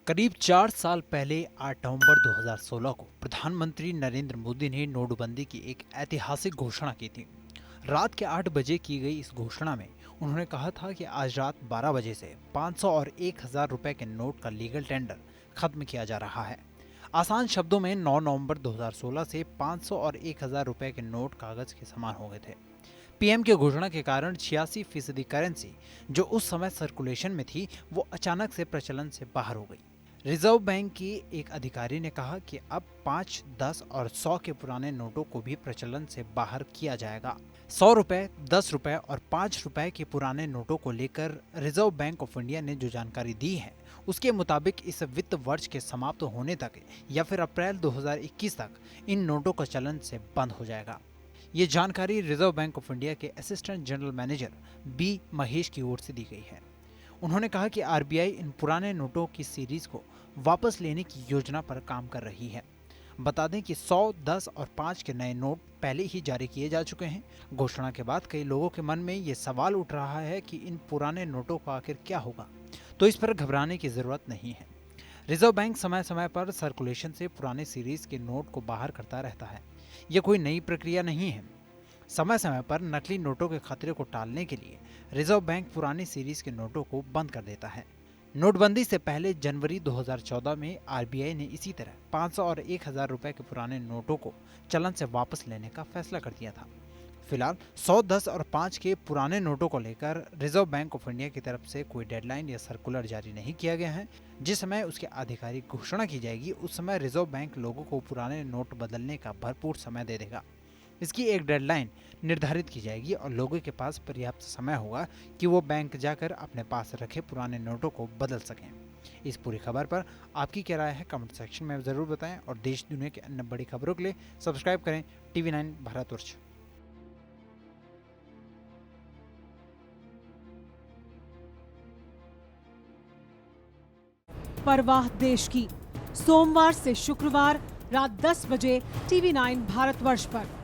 करीब 4 साल पहले 8 नवंबर 2016 को प्रधानमंत्री नरेंद्र मोदी ने नोटबंदी की एक ऐतिहासिक घोषणा की थी। रात के 8 बजे की गई इस घोषणा में उन्होंने कहा था कि आज रात 12 बजे से 500 और 1000 रुपए के नोट का लीगल टेंडर खत्म किया जा रहा है। आसान शब्दों में 9 नवंबर 2016 से 500 और 1000 रुपए के नोट कागज के समान हो गए थे। पीएम की घोषणा के कारण 86% करेंसी जो उस समय सर्कुलेशन में थी वो अचानक से प्रचलन से बाहर हो गई। रिजर्व बैंक की एक अधिकारी ने कहा कि अब 5, 10 और 100 के पुराने नोटों को भी प्रचलन से बाहर किया जाएगा। 100 रुपए, 10 रुपए और 5 रुपए के पुराने नोटों को लेकर रिजर्व बैंक ऑफ इंडिया ने जो जानकारी दी है उसके मुताबिक इस वित्त वर्ष के समाप्त होने तक या फिर अप्रैल 2021 तक इन नोटों का चलन से बंद हो जाएगा। ये जानकारी रिजर्व बैंक ऑफ इंडिया के assistant general manager B Mahesh की ओर से दी गई है। उन्होंने कहा कि आरबीआई इन पुराने नोटों की सीरीज को वापस लेने की योजना पर काम कर रही है। बता दें कि 100, 10 और 5 के नए नोट पहले ही जारी किए जा चुके हैं। घोषणा के बाद कई लोगों के मन में ये सवाल उठ रहा है कि इन पुराने नोटों का आखिर क्या होगा, तो इस पर घबराने की जरूरत नहीं है। रिजर्व बैंक समय समय पर सर्कुलेशन से पुराने सीरीज के नोट को बाहर करता रहता है। यह कोई नई प्रक्रिया नहीं है। समय समय पर नकली नोटों के खतरे को टालने के लिए रिजर्व बैंक पुरानी सीरीज के नोटों को बंद कर देता है। नोटबंदी से पहले जनवरी 2014 में आरबीआई ने इसी तरह 500 और 1000 रुपए के पुराने नोटों को चलन से वापस लेने का फैसला कर दिया था। फिलहाल 100, 10 और 5 के पुराने नोटों को लेकर रिजर्व बैंक ऑफ इंडिया की तरफ से कोई डेडलाइन या सर्कुलर जारी नहीं किया गया है। जिस समय उसकी आधिकारिक घोषणा की जाएगी उस समय रिजर्व बैंक लोगों को पुराने नोट बदलने का भरपूर समय दे देगा। इसकी एक डेडलाइन निर्धारित की जाएगी और लोगों के पास पर्याप्त समय होगा कि वो बैंक जाकर अपने पास रखे पुराने नोटों को बदल सकें। इस पूरी खबर पर आपकी क्या राय है कमेंट सेक्शन में ज़रूर बताएं और देश दुनिया की अन्य बड़ी खबरों के लिए सब्सक्राइब करें TV9 भारतवर्ष। परवाह देश की, सोमवार से शुक्रवार रात 10 बजे TV9 भारतवर्ष पर।